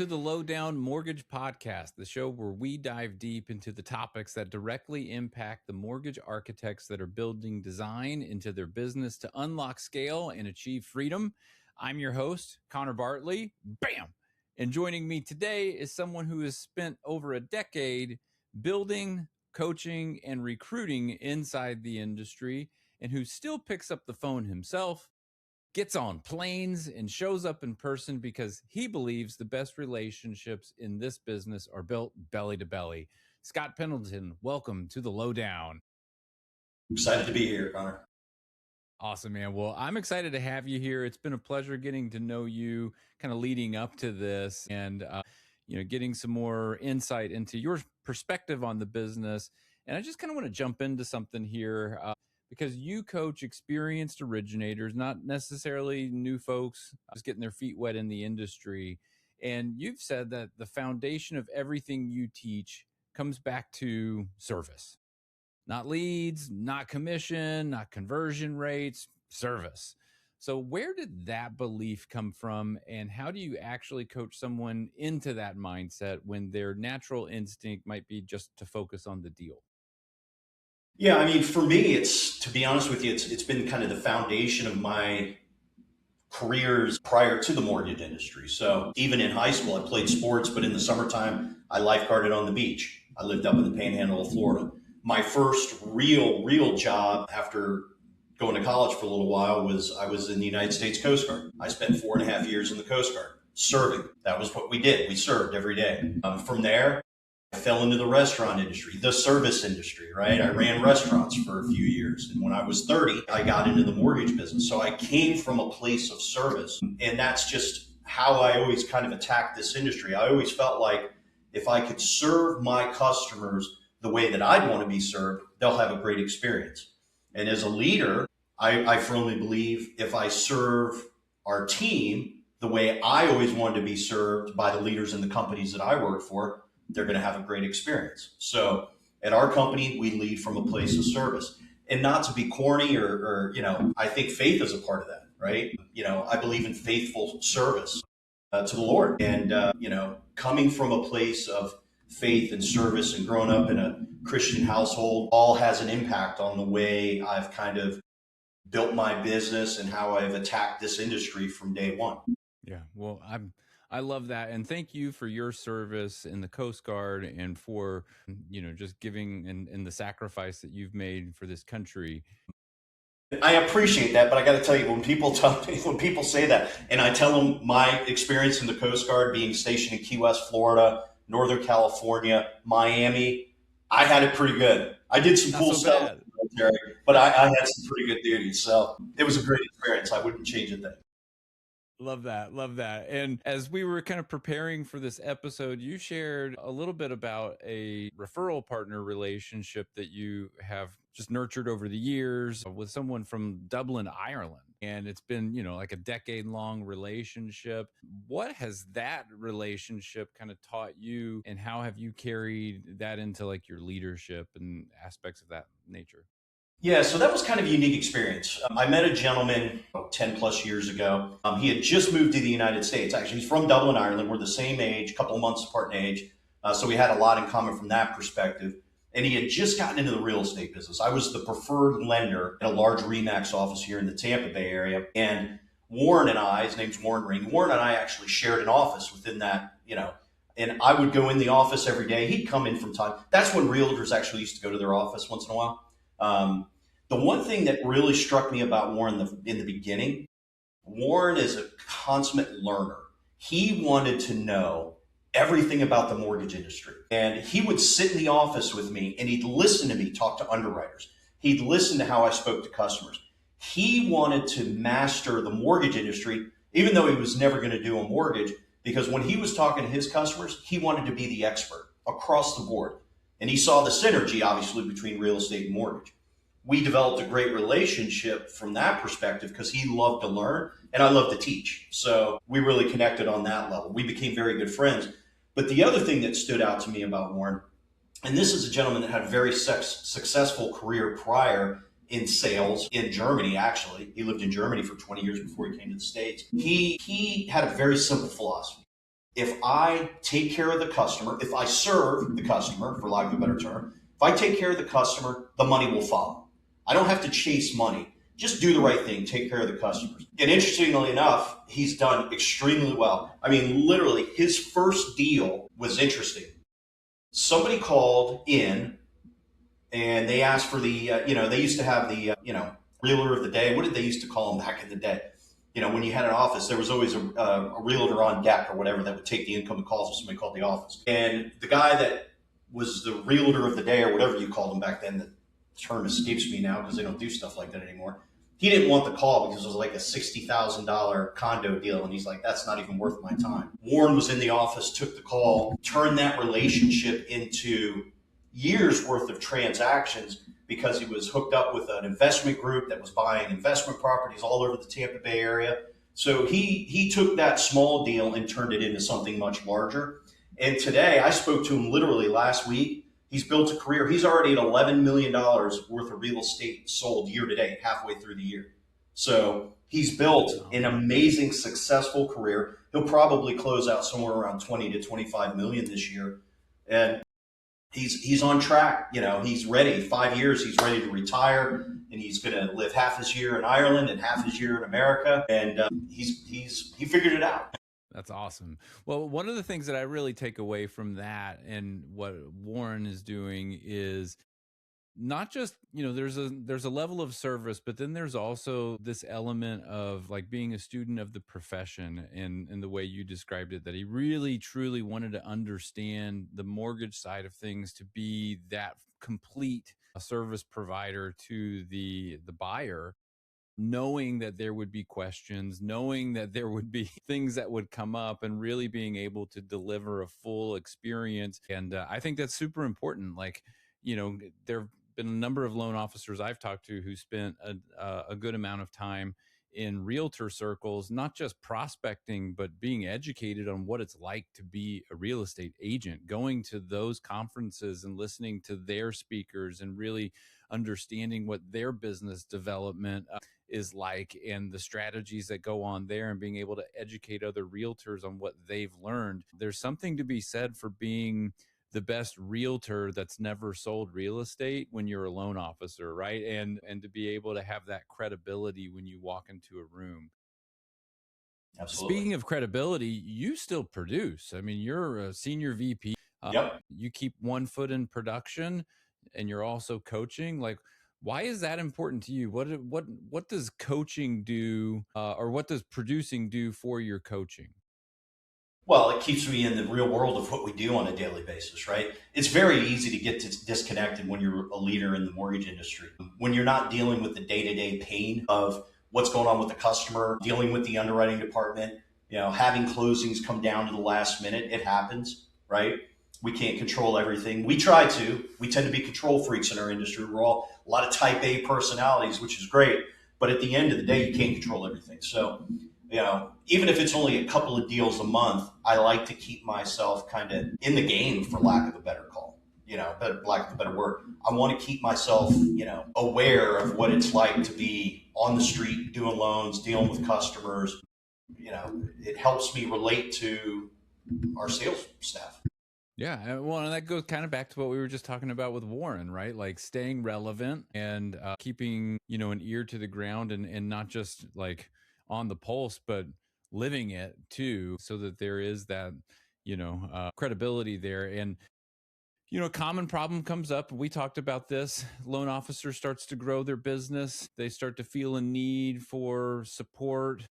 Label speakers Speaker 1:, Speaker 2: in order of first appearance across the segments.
Speaker 1: to the Lowdown Mortgage Podcast, the show where we dive deep into the topics that directly impact the mortgage architects that are building design into their business to unlock scale and achieve freedom. I'm your host, Connor Bartley. Bam! And joining me today is someone who has spent over a decade building, coaching, and recruiting inside the industry, and who still picks up the phone himself, gets on planes, and shows up in person because he believes the best relationships in this business are built belly to belly. Scott Pendleton, welcome to the Lowdown.
Speaker 2: Excited to be here, Connor.
Speaker 1: Awesome, man. Well, I'm excited to have you here. It's been a pleasure getting to know you kind of leading up to this and, getting some more insight into your perspective on the business. And I just kind of want to jump into something here. Because you coach experienced originators, not necessarily new folks just getting their feet wet in the industry. And you've said that the foundation of everything you teach comes back to service, not leads, not commission, not conversion rates, service. So where did that belief come from? And how do you actually coach someone into that mindset when their natural instinct might be just to focus on the deal?
Speaker 2: Yeah, I mean, for me, to be honest with you, it's been kind of the foundation of my careers prior to the mortgage industry. So even in high school, I played sports, but in the summertime, I lifeguarded on the beach. I lived up in the panhandle of Florida. My first real job after going to college for a little while I was in the United States Coast Guard. I spent 4.5 years in the Coast Guard serving. That was what we did. We served every day. From there, I fell into the restaurant industry, the service industry, right? I ran restaurants for a few years. And when I was 30, I got into the mortgage business. So I came from a place of service. And that's just how I always kind of attacked this industry. I always felt like if I could serve my customers the way that I'd want to be served, they'll have a great experience. And as a leader, I firmly believe if I serve our team the way I always wanted to be served by the leaders in the companies that I work for, they're going to have a great experience. So at our company, we lead from a place of service. And not to be corny or I think faith is a part of that, right? I believe in faithful service to the Lord. And, coming from a place of faith and service and growing up in a Christian household all has an impact on the way I've kind of built my business and how I've attacked this industry from day one.
Speaker 1: Yeah, well, I love that. And thank you for your service in the Coast Guard and for, just giving and the sacrifice that you've made for this country.
Speaker 2: I appreciate that, but I got to tell you, when people say that, and I tell them my experience in the Coast Guard being stationed in Key West, Florida, Northern California, Miami, I had it pretty good. I did some cool stuff in the military, but I had some pretty good duties. So it was a great experience. I wouldn't change a thing.
Speaker 1: Love that. Love that. And as we were kind of preparing for this episode, you shared a little bit about a referral partner relationship that you have just nurtured over the years with someone from Dublin, Ireland. And it's been, like a decade-long relationship. What has that relationship kind of taught you, and how have you carried that into like your leadership and aspects of that nature?
Speaker 2: Yeah, so that was kind of a unique experience. I met a gentleman 10 plus years ago. He had just moved to the United States. Actually, he's from Dublin, Ireland. We're the same age, a couple of months apart in age. So we had a lot in common from that perspective. And he had just gotten into the real estate business. I was the preferred lender at a large RE/MAX office here in the Tampa Bay area. And Warren and I, his name's Warren Ring, Warren and I actually shared an office within that, and I would go in the office every day. He'd come in from time. That's when realtors actually used to go to their office once in a while. The one thing that really struck me about Warren in the beginning, Warren is a consummate learner. He wanted to know everything about the mortgage industry. And he would sit in the office with me and he'd listen to me talk to underwriters. He'd listen to how I spoke to customers. He wanted to master the mortgage industry, even though he was never going to do a mortgage, because when he was talking to his customers, he wanted to be the expert across the board. And he saw the synergy, obviously, between real estate and mortgage. We developed a great relationship from that perspective because he loved to learn and I love to teach. So we really connected on that level. We became very good friends. But the other thing that stood out to me about Warren, and this is a gentleman that had a very successful career prior in sales in Germany, actually. He lived in Germany for 20 years before he came to the States. He had a very simple philosophy. if I take care of the customer, if I serve the customer, for lack of a better term, if I take care of the customer, the money will follow. I don't have to chase money. Just do the right thing, take care of the customers. And interestingly enough, he's done extremely well. I mean, literally, his first deal was interesting. Somebody called in and they asked for the, they used to have the, realtor of the day. What did they used to call them back in the day? When you had an office, there was always a realtor on deck or whatever that would take the incoming calls if somebody called the office. And the guy that was the realtor of the day or whatever you called him back then, the term escapes me now because they don't do stuff like that anymore. He didn't want the call because it was like a $60,000 condo deal. And he's like, that's not even worth my time. Warren was in the office, took the call, turned that relationship into years worth of transactions because he was hooked up with an investment group that was buying investment properties all over the Tampa Bay area. So he took that small deal and turned it into something much larger. And today, I spoke to him literally last week. He's built a career. He's already at $11 million worth of real estate sold year to date, halfway through the year. So he's built an amazing, successful career. He'll probably close out somewhere around 20 to 25 million this year. And he's on track. He's ready. 5 years, he's ready to retire, and he's going to live half his year in Ireland and half his year in America. And he figured it out.
Speaker 1: That's awesome. Well, one of the things that I really take away from that and what Warren is doing is not just, there's a level of service, but then there's also this element of like being a student of the profession and the way you described it, that he really truly wanted to understand the mortgage side of things to be that complete service provider to the buyer, knowing that there would be questions, knowing that there would be things that would come up, and really being able to deliver a full experience. And I think that's super important. Like, there have been a number of loan officers I've talked to who spent a good amount of time in realtor circles, not just prospecting, but being educated on what it's like to be a real estate agent, going to those conferences and listening to their speakers and really understanding what their business development is like and the strategies that go on there, and being able to educate other realtors on what they've learned. There's something to be said for being the best realtor that's never sold real estate when you're a loan officer, right? And to be able to have that credibility when you walk into a room.
Speaker 2: Absolutely.
Speaker 1: Speaking of credibility, you still produce. I mean, you're a senior VP.
Speaker 2: Yep.
Speaker 1: You keep one foot in production, and you're also coaching. Like, why is that important to you? What does coaching do, or what does producing do for your coaching?
Speaker 2: Well, it keeps me in the real world of what we do on a daily basis, right? It's very easy to get disconnected when you're a leader in the mortgage industry. When you're not dealing with the day-to-day pain of what's going on with the customer, dealing with the underwriting department, having closings come down to the last minute. It happens, right? We can't control everything. We try to. We tend to be control freaks in our industry. We're all a lot of type A personalities, which is great. But at the end of the day, you can't control everything. So, even if it's only a couple of deals a month, I like to keep myself kind of in the game, for lack of a better call, lack of a better word. I want to keep myself, aware of what it's like to be on the street, doing loans, dealing with customers. It helps me relate to our sales staff.
Speaker 1: Yeah, well, and that goes kind of back to what we were just talking about with Warren, right? Like staying relevant and keeping, an ear to the ground, and not just like on the pulse, but living it too, so that there is that, credibility there. And, a common problem comes up. We talked about this. Loan officer starts to grow their business. They start to feel a need for support,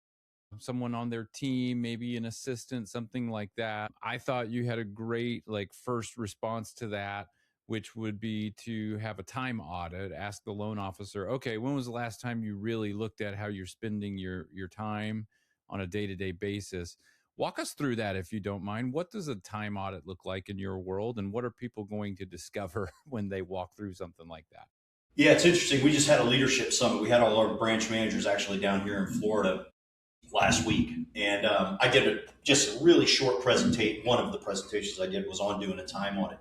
Speaker 1: someone on their team, maybe an assistant, something like that. I thought you had a great first response to that, which would be to have a time audit. Ask the loan officer, okay, when was the last time you really looked at how you're spending your time on a day-to-day basis? Walk us through that, if you don't mind. What does a time audit look like in your world, and what are people going to discover when they walk through something like that?
Speaker 2: Yeah, it's interesting. We just had a leadership summit. We had all our branch managers actually down here in Florida last week. And I did just a really short presentation. One of the presentations I did was on doing a time audit.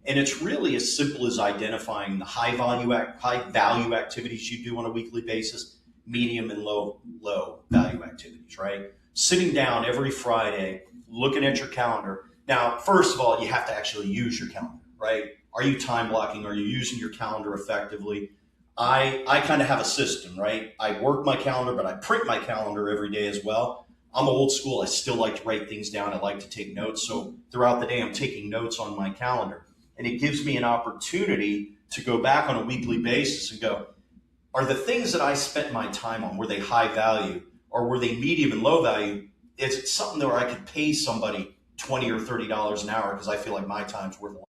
Speaker 2: And it's really as simple as identifying the high value activities you do on a weekly basis, medium and low value activities, right? Sitting down every Friday looking at your calendar. Now, first of all, you have to actually use your calendar, right? Are you time blocking? Are you using your calendar effectively? I kind of have a system, right? I work my calendar, but I print my calendar every day as well. I'm old school. I still like to write things down. I like to take notes. So throughout the day, I'm taking notes on my calendar. And it gives me an opportunity to go back on a weekly basis and go, are the things that I spent my time on, were they high value or were they medium and low value? Is it something where I could pay somebody $20 or $30 an hour because I feel like my time's worth a lot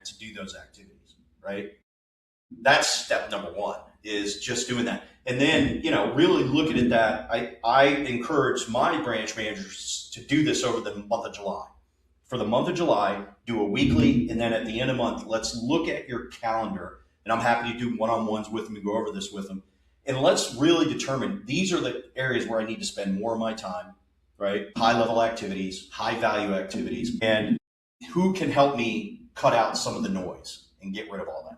Speaker 2: to do those activities, right? That's step number one, is just doing that. And then, really looking at that, I encourage my branch managers to do this over the month of July. For the month of July, do a weekly, and then at the end of the month, let's look at your calendar. And I'm happy to do one-on-ones with them and go over this with them. And let's really determine, these are the areas where I need to spend more of my time, right? High-level activities, high-value activities, and who can help me cut out some of the noise and get rid of all that.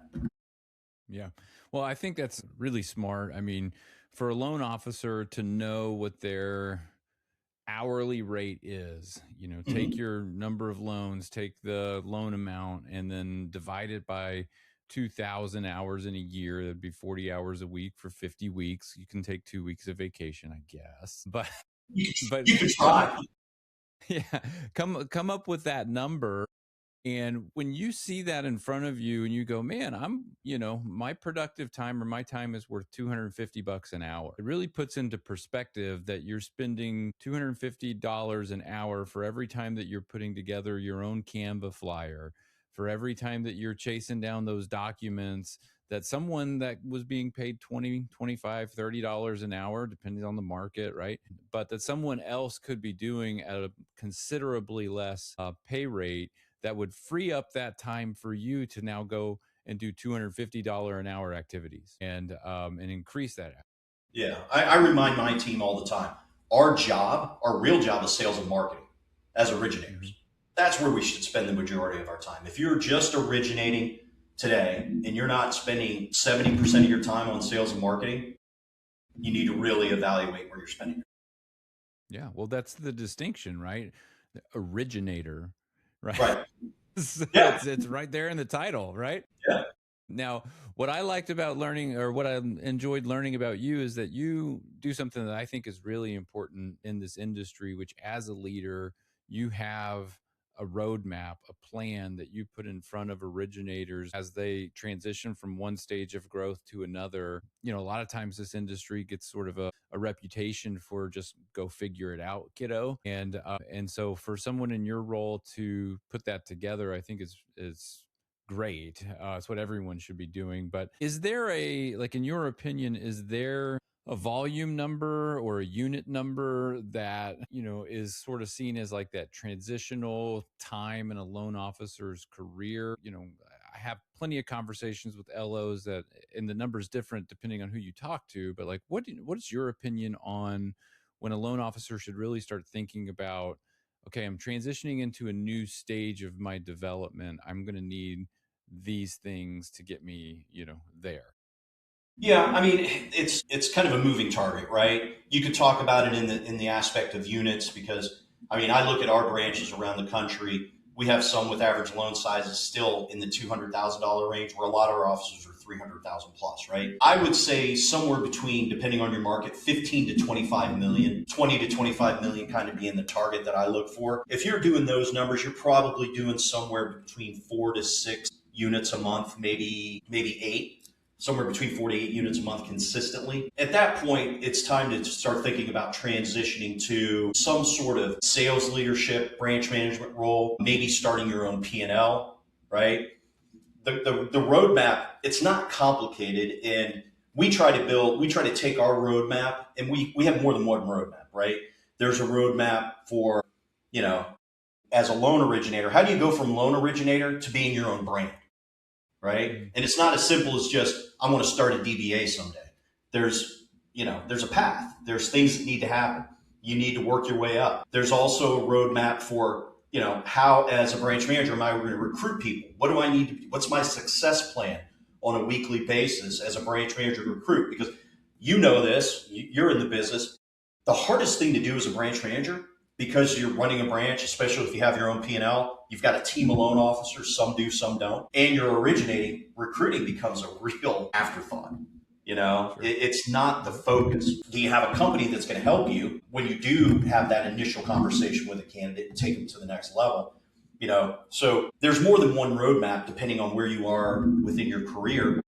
Speaker 1: Yeah. Well, I think that's really smart. I mean, for a loan officer to know what their hourly rate is, take your number of loans, take the loan amount, and then divide it by 2,000 hours in a year. That'd be 40 hours a week for 50 weeks. You can take 2 weeks of vacation, I guess. But
Speaker 2: You can try.
Speaker 1: Yeah, come up with that number. And when you see that in front of you and you go, man, my productive time or my time is worth $250 an hour. It really puts into perspective that you're spending $250 an hour for every time that you're putting together your own Canva flyer, for every time that you're chasing down those documents that someone that was being paid $20, $25, $30 an hour, depending on the market, right? But that someone else could be doing at a considerably less pay rate, that would free up that time for you to now go and do $250 an hour activities and increase that.
Speaker 2: Yeah, I remind my team all the time. Our real job is sales and marketing as originators. That's where we should spend the majority of our time. If you're just originating today and you're not spending 70% of your time on sales and marketing, you need to really evaluate where you're spending it.
Speaker 1: Yeah, well, that's the distinction, right? The originator. Right. So
Speaker 2: Yeah.
Speaker 1: it's right there in the title, right?
Speaker 2: Yeah.
Speaker 1: Now, what I liked about learning, or what I enjoyed learning about you, is that you do something that I think is really important in this industry, which as a leader, you have a roadmap, a plan that you put in front of originators as they transition from one stage of growth to another. A lot of times this industry gets sort of a reputation for just go figure it out, kiddo. And so for someone in your role to put that together, I think is great. It's what everyone should be doing. But is there in your opinion, is there a volume number or a unit number that, is sort of seen as like that transitional time in a loan officer's career? I have plenty of conversations with LOs and the number is different depending on who you talk to, but like, what is your opinion on when a loan officer should really start thinking about, okay, I'm transitioning into a new stage of my development. I'm going to need these things to get me, there.
Speaker 2: Yeah, I mean, it's kind of a moving target, right? You could talk about it in the aspect of units because, I mean, I look at our branches around the country. We have some with average loan sizes still in the $200,000 range, where a lot of our offices are 300,000 plus, right? I would say somewhere between, depending on your market, 15 to 25 million, 20 to 25 million kind of being the target that I look for. If you're doing those numbers, you're probably doing somewhere between 4 to 6 units a month, maybe 8. Somewhere between 4 to 8 units a month consistently. At that point, it's time to start thinking about transitioning to some sort of sales leadership, branch management role, maybe starting your own P&L, right? The roadmap, it's not complicated. And we try to take our roadmap, and we have more than one roadmap, right? There's a roadmap for, as a loan originator, how do you go from loan originator to being your own brand? Right. And it's not as simple as just, I want to start a DBA someday. There's a path. There's things that need to happen. You need to work your way up. There's also a roadmap for, how as a branch manager, am I going to recruit people? What do I need to do? What's my success plan on a weekly basis as a branch manager to recruit? Because you're in the business. The hardest thing to do as a branch manager because you're running a branch, especially if you have your own P&L, you've got a team of loan officers, some do, some don't, and you're originating, recruiting becomes a real afterthought. Sure. It's not the focus. Do you have a company that's going to help you when you do have that initial conversation with a candidate and take them to the next level? So there's more than one roadmap depending on where you are within your career.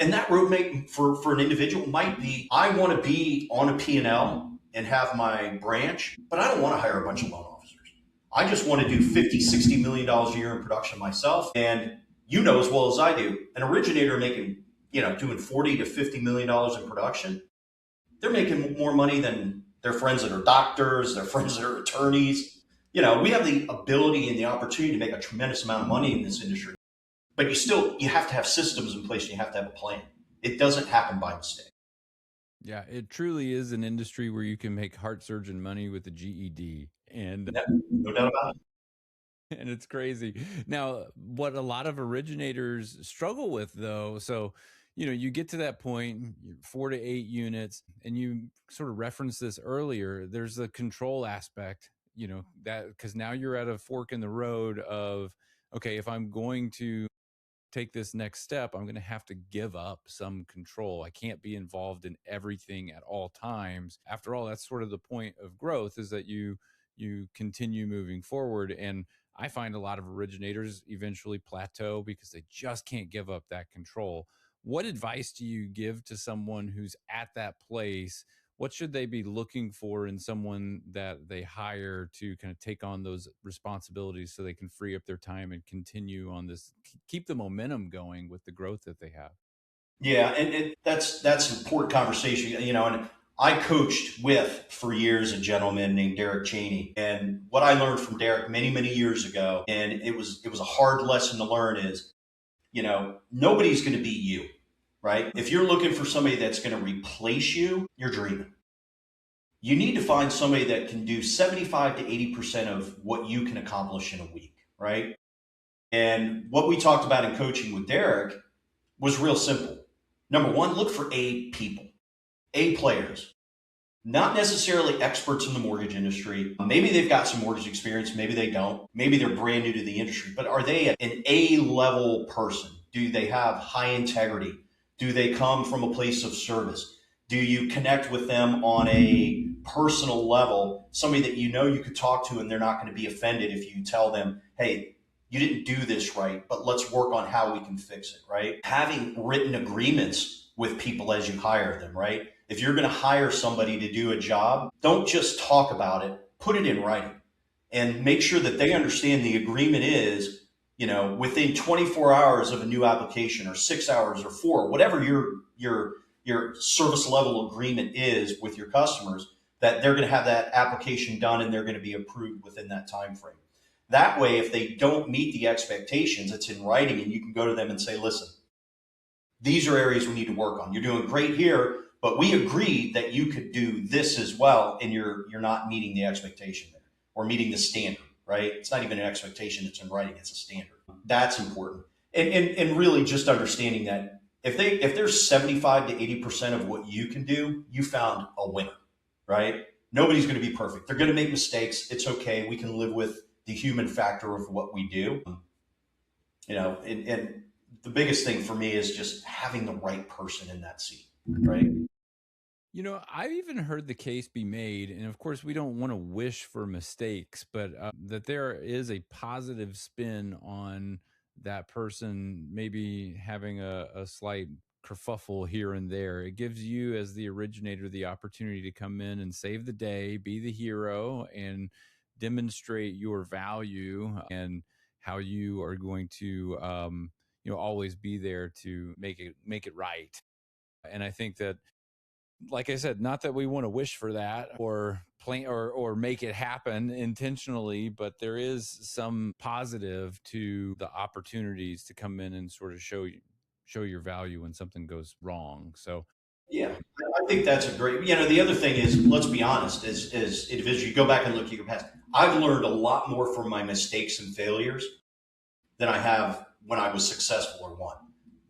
Speaker 2: And that roadmap for an individual might be, I want to be on a P&L and have my branch, but I don't want to hire a bunch of loan officers. I just want to do $50-60 million a year in production myself. And as well as I do, an originator making, doing $40 to $50 million in production, they're making more money than their friends that are doctors, their friends that are attorneys. We have the ability and the opportunity to make a tremendous amount of money in this industry, but you have to have systems in place and you have to have a plan. It doesn't happen by mistake.
Speaker 1: Yeah, it truly is an industry where you can make heart surgeon money with a GED. And
Speaker 2: no doubt about it.
Speaker 1: And it's crazy. Now, what a lot of originators struggle with, though, so you get to that point, 4 to 8 units, and you sort of referenced this earlier. There's a control aspect, that because now you're at a fork in the road of, okay, if I'm going to take this next step, I'm going to have to give up some control. I can't be involved in everything at all times. After all, that's sort of the point of growth, is that you continue moving forward. And I find a lot of originators eventually plateau because they just can't give up that control. What advice do you give to someone who's at that place? What should they be looking for in someone that they hire to kind of take on those responsibilities so they can free up their time and continue on this, keep the momentum going with the growth that they have?
Speaker 2: Yeah, and that's an important conversation, and I coached with, for years, a gentleman named Derek Cheney. And what I learned from Derek many, many years ago, and it was a hard lesson to learn, is, nobody's going to be you, right? If you're looking for somebody that's going to replace you, you're dreaming. You need to find somebody that can do 75 to 80% of what you can accomplish in a week, right? And what we talked about in coaching with Derek was real simple. Number one, look for A people, A players, not necessarily experts in the mortgage industry. Maybe they've got some mortgage experience. Maybe they don't. Maybe they're brand new to the industry, but are they an A-level person? Do they have high integrity? Do they come from a place of service? Do you connect with them on a personal level? Somebody that you could talk to and they're not going to be offended if you tell them, hey, you didn't do this right, but let's work on how we can fix it, right? Having written agreements with people as you hire them, right? If you're going to hire somebody to do a job, don't just talk about it, put it in writing and make sure that they understand the agreement is, within 24 hours of a new application, or 6 hours, or 4, whatever your service level agreement is with your customers, that they're going to have that application done and they're going to be approved within that time frame. That way, if they don't meet the expectations, it's in writing and you can go to them and say, listen, these are areas we need to work on. You're doing great here, but we agreed that you could do this as well, and you're not meeting the expectation there, or meeting the standard, right? It's not even an expectation, it's in writing, it's a standard. That's important. And really just understanding that if there's 75 to 80% of what you can do, you found a winner, right? Nobody's going to be perfect. They're going to make mistakes. It's okay. We can live with the human factor of what we do. And the biggest thing for me is just having the right person in that seat, right?
Speaker 1: I've even heard the case be made, and of course we don't want to wish for mistakes, but that there is a positive spin on that person maybe having a slight kerfuffle here and there. It gives you, as the originator, the opportunity to come in and save the day, be the hero, and demonstrate your value and how you are going to always be there to make it right. And I think that, like I said, not that we want to wish for that or plan or make it happen intentionally, but there is some positive to the opportunities to come in and sort of show your value when something goes wrong. So
Speaker 2: yeah, I think that's a great, the other thing is, let's be honest, as individuals, you go back and look at your past. I've learned a lot more from my mistakes and failures than I have when I was successful or won.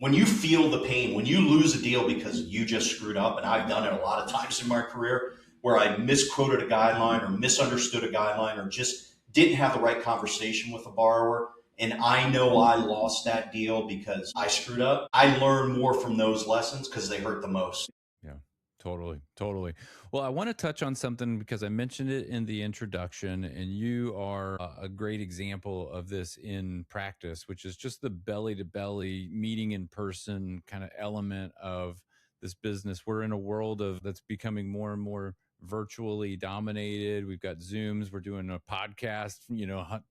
Speaker 2: When you feel the pain, when you lose a deal because you just screwed up, and I've done it a lot of times in my career, where I misquoted a guideline or misunderstood a guideline or just didn't have the right conversation with the borrower. And I know I lost that deal because I screwed up. I learn more from those lessons because they hurt the most.
Speaker 1: Yeah, totally. Totally. Well, I want to touch on something because I mentioned it in the introduction, and you are a great example of this in practice, which is just the belly to belly meeting in person kind of element of this business. We're in a world of that's becoming more and more virtually dominated. We've got Zooms, we're doing a podcast,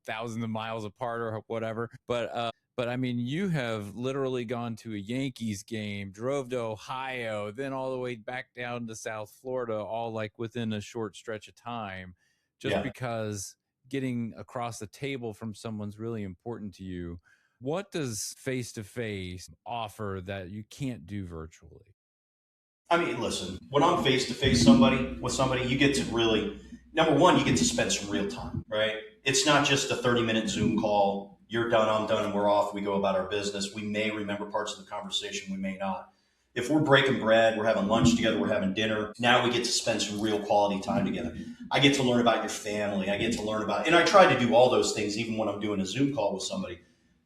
Speaker 1: thousands of miles apart or whatever. But I mean, you have literally gone to a Yankees game, drove to Ohio, then all the way back down to South Florida, all like within a short stretch of time, just
Speaker 2: Yeah.
Speaker 1: because getting across the table from someone's really important to you. What does face to face offer that you can't do virtually?
Speaker 2: I mean, listen, when I'm face to face with somebody, you get to really, number one, you get to spend some real time, right? It's not just a 30-minute Zoom call. You're done, I'm done, and we're off. We go about our business. We may remember parts of the conversation, we may not. If we're breaking bread, we're having lunch together, we're having dinner, now we get to spend some real quality time together. I get to learn about your family. I get to learn about, and I try to do all those things even when I'm doing a Zoom call with somebody.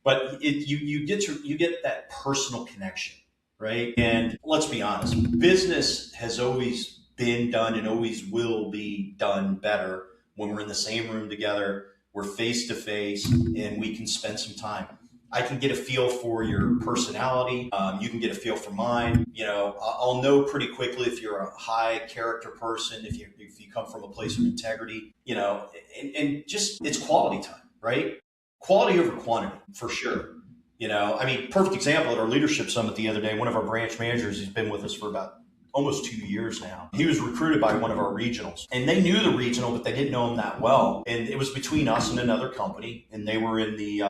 Speaker 2: But you get that personal connection, right? And let's be honest, business has always been done and always will be done better when we're in the same room together, we're face to face, and we can spend some time. I can get a feel for your personality. You can get a feel for mine. I'll know pretty quickly if you're a high character person, if you come from a place of integrity, and just it's quality time, right? Quality over quantity, for sure. I mean, perfect example at our leadership summit the other day, one of our branch managers, he's been with us for about almost 2 years now. He was recruited by one of our regionals, and they knew the regional, but they didn't know him that well. And it was between us and another company, and they were in the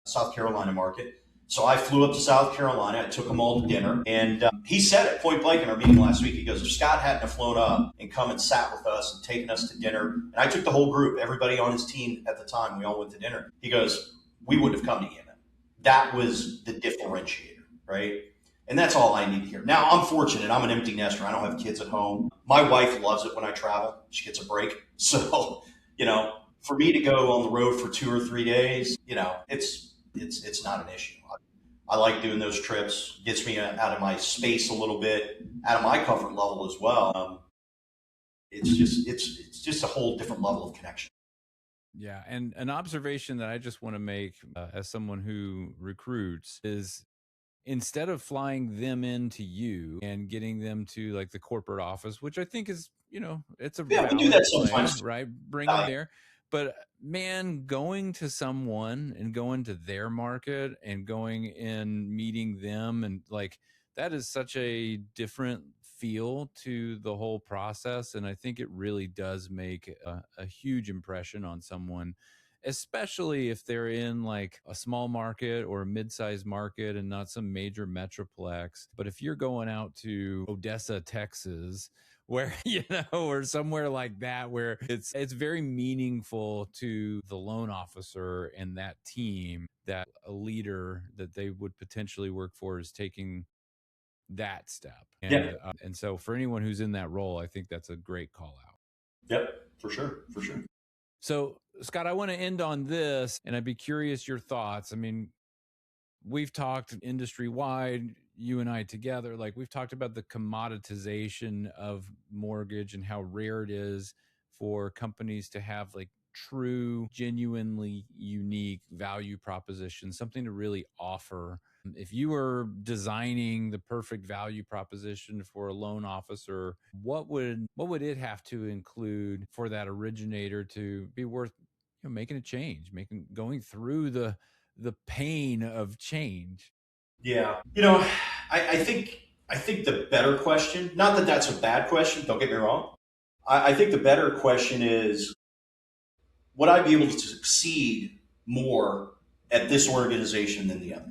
Speaker 2: South Carolina market. So I flew up to South Carolina. I took them all to dinner. And he said it point blank in our meeting last week. He goes, if Scott hadn't have flown up and come and sat with us and taken us to dinner, and I took the whole group, everybody on his team at the time, we all went to dinner. He goes, we wouldn't have come to Yemen. That was the differentiator, right? And that's all I need to hear. Now, I'm fortunate. I'm an empty nester. I don't have kids at home. My wife loves it when I travel. She gets a break. So, for me to go on the road for 2 or 3 days, it's not an issue. I like doing those trips. Gets me out of my space a little bit, out of my comfort level as well. It's just a whole different level of connection.
Speaker 1: Yeah. And an observation that I just want to make as someone who recruits is instead of flying them into you and getting them to like the corporate office, which I think is, it's a
Speaker 2: Yeah, we do that
Speaker 1: plan,
Speaker 2: sometimes.
Speaker 1: right? Bring them there. But man, going to someone and going to their market and going and meeting them and like that is such a different feel to the whole process. And I think it really does make a huge impression on someone, especially if they're in like a small market or a mid-sized market and not some major metroplex. But if you're going out to Odessa, Texas, where or somewhere like that where it's very meaningful to the loan officer and that team that a leader that they would potentially work for is taking that step. And so for anyone who's in that role, I think that's a great call out.
Speaker 2: Yep, for sure.
Speaker 1: So Scott, I want to end on this, and I'd be curious your thoughts. I mean, we've talked industry wide, you and I together, like we've talked about the commoditization of mortgage and how rare it is for companies to have like true, genuinely unique value proposition, something to really offer. If you were designing the perfect value proposition for a loan officer, what would it have to include for that originator to be worth making a change, going through the pain of change?
Speaker 2: Yeah. I think the better question, not that that's a bad question, don't get me wrong. I think the better question is, would I be able to succeed more at this organization than the other?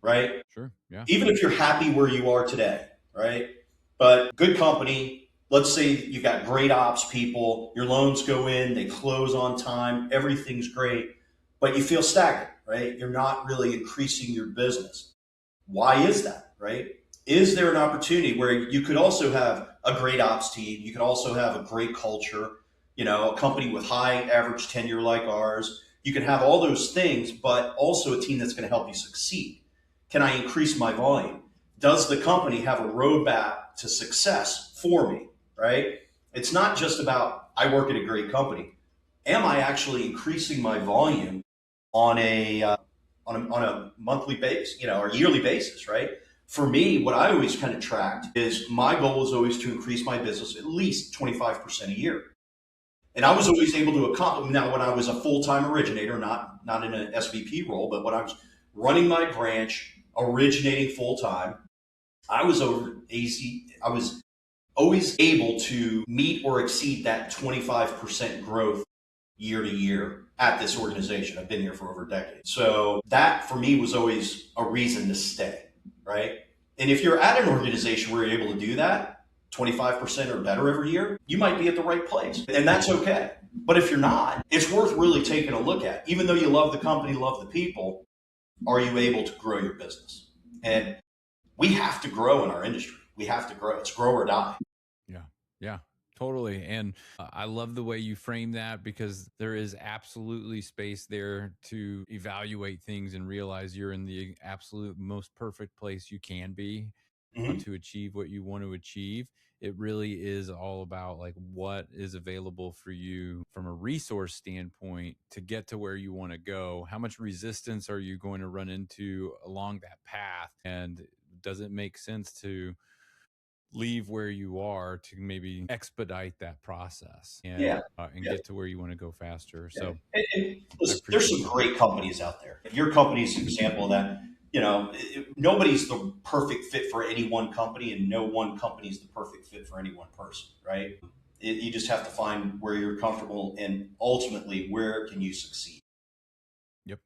Speaker 2: Right?
Speaker 1: Sure. Yeah.
Speaker 2: Even if you're happy where you are today, right? But good company, let's say you've got great ops people, your loans go in, they close on time, everything's great, but you feel stagnant, right? You're not really increasing your business. Why is that, right? Is there an opportunity where you could also have a great ops team. You can also have a great culture, a company with high average tenure like ours. You can have all those things, but also a team that's going to help you succeed. Can I increase my volume? Does the company have a roadmap to success for me? Right? It's not just about I work at a great company. Am I actually increasing my volume on a monthly basis, or yearly basis, right? For me, what I always kind of tracked is my goal is always to increase my business at least 25% a year. And I was always able to accomplish. Now, when I was a full-time originator, not in an SVP role, but when I was running my branch, originating full-time, I was over easy. I was always able to meet or exceed that 25% growth year to year at this organization. I've been here for over a decade. So that for me was always a reason to stay, right? And if you're at an organization where you're able to do that, 25% or better every year, you might be at the right place. And that's okay. But if you're not, it's worth really taking a look at. Even though you love the company, love the people, are you able to grow your business? And we have to grow in our industry. We have to grow. It's grow or die.
Speaker 1: Yeah. Yeah. Totally. And I love the way you frame that, because there is absolutely space there to evaluate things and realize you're in the absolute most perfect place you can be
Speaker 2: Mhm.
Speaker 1: to achieve what you want to achieve. It really is all about like what is available for you from a resource standpoint to get to where you want to go. How much resistance are you going to run into along that path? And does it make sense to leave where you are to maybe expedite that process
Speaker 2: Yeah.
Speaker 1: and
Speaker 2: Yeah.
Speaker 1: get to where you want to go faster?
Speaker 2: Yeah.
Speaker 1: So
Speaker 2: And
Speaker 1: I
Speaker 2: listen, there's
Speaker 1: appreciate
Speaker 2: some
Speaker 1: that.
Speaker 2: great companies out there. Your company's an example of that. Nobody's the perfect fit for any one company, and no one company is the perfect fit for any one person, right? You just have to find where you're comfortable and ultimately where can you succeed.
Speaker 1: Yep.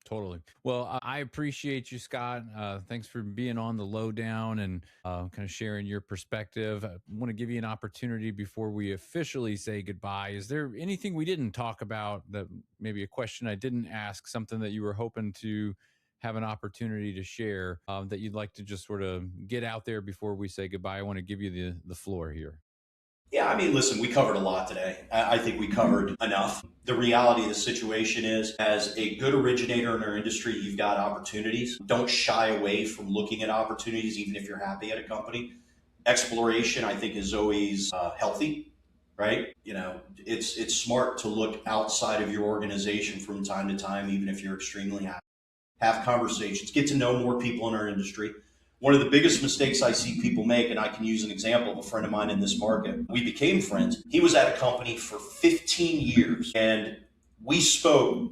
Speaker 1: Totally. Well, I appreciate you, Scott. Thanks for being on the lowdown and kind of sharing your perspective. I want to give you an opportunity before we officially say goodbye. Is there anything we didn't talk about, that maybe a question I didn't ask, something that you were hoping to have an opportunity to share that you'd like to just sort of get out there before we say goodbye? I want to give you the floor here.
Speaker 2: Yeah, I mean, listen, we covered a lot today. I think we covered enough. The reality of the situation is, as a good originator in our industry, you've got opportunities. Don't shy away from looking at opportunities, even if you're happy at a company. Exploration, I think, is always healthy, right? It's smart to look outside of your organization from time to time, even if you're extremely happy. Have conversations, get to know more people in our industry. One of the biggest mistakes I see people make, and I can use an example of a friend of mine in this market. We became friends. He was at a company for 15 years, and we spoke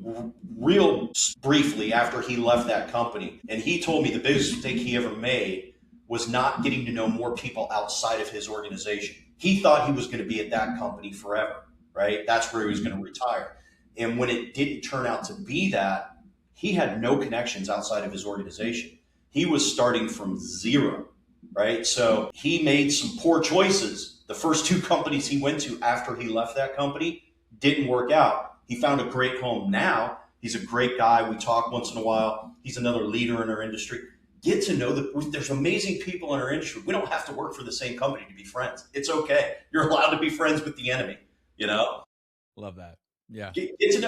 Speaker 2: real briefly after he left that company. And he told me the biggest mistake he ever made was not getting to know more people outside of his organization. He thought he was going to be at that company forever, right? That's where he was going to retire. And when it didn't turn out to be that, he had no connections outside of his organization. He was starting from zero, right? So he made some poor choices. The first two companies he went to after he left that company didn't work out. He found a great home now. He's a great guy. We talk once in a while. He's another leader in our industry. Get to know that there's amazing people in our industry. We don't have to work for the same company to be friends. It's okay. You're allowed to be friends with the enemy, you know?
Speaker 1: Love that. Yeah.
Speaker 2: Get to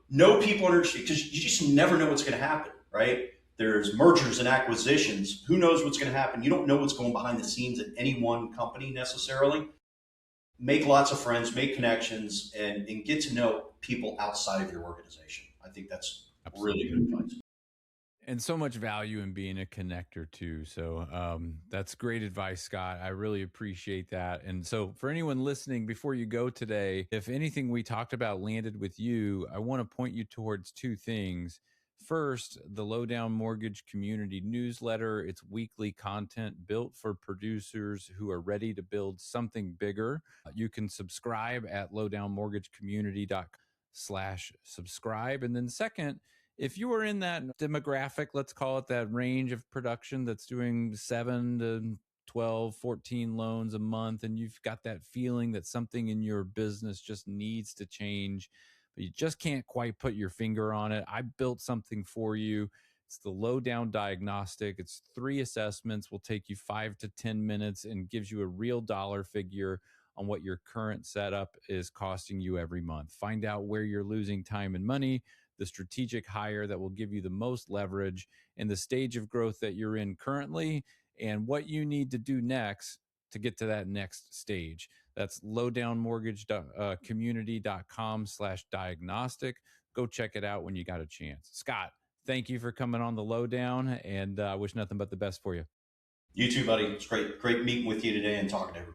Speaker 2: know people in our industry, because you just never know what's going to happen, right? There's mergers and acquisitions. Who knows what's going to happen? You don't know what's going behind the scenes at any one company necessarily. Make lots of friends, make connections, and get to know people outside of your organization. I think that's really
Speaker 1: Absolutely.
Speaker 2: good advice.
Speaker 1: And so much value in being a connector too. So that's great advice, Scott. I really appreciate that. And so for anyone listening, before you go today, if anything we talked about landed with you, I want to point you towards two things. First, the Lowdown Mortgage Community newsletter. It's weekly content built for producers who are ready to build something bigger. You can subscribe at lowdownmortgagecommunity.com/subscribe. And then second, if you are in that demographic, let's call it that range of production that's doing 7 to 12, 14 loans a month, and you've got that feeling that something in your business just needs to change, but you just can't quite put your finger on it, I built something for you. It's the Lowdown Diagnostic. It's 3 assessments, will take you 5 to 10 minutes and gives you a real dollar figure on what your current setup is costing you every month. Find out where you're losing time and money, the strategic hire that will give you the most leverage, and the stage of growth that you're in currently, and what you need to do next to get to that next stage. That's lowdownmortgagecommunity.com/diagnostic. Go check it out when you got a chance. Scott, thank you for coming on the Lowdown, and I wish nothing but the best for you.
Speaker 2: You too, buddy. It's great meeting with you today and talking to everybody.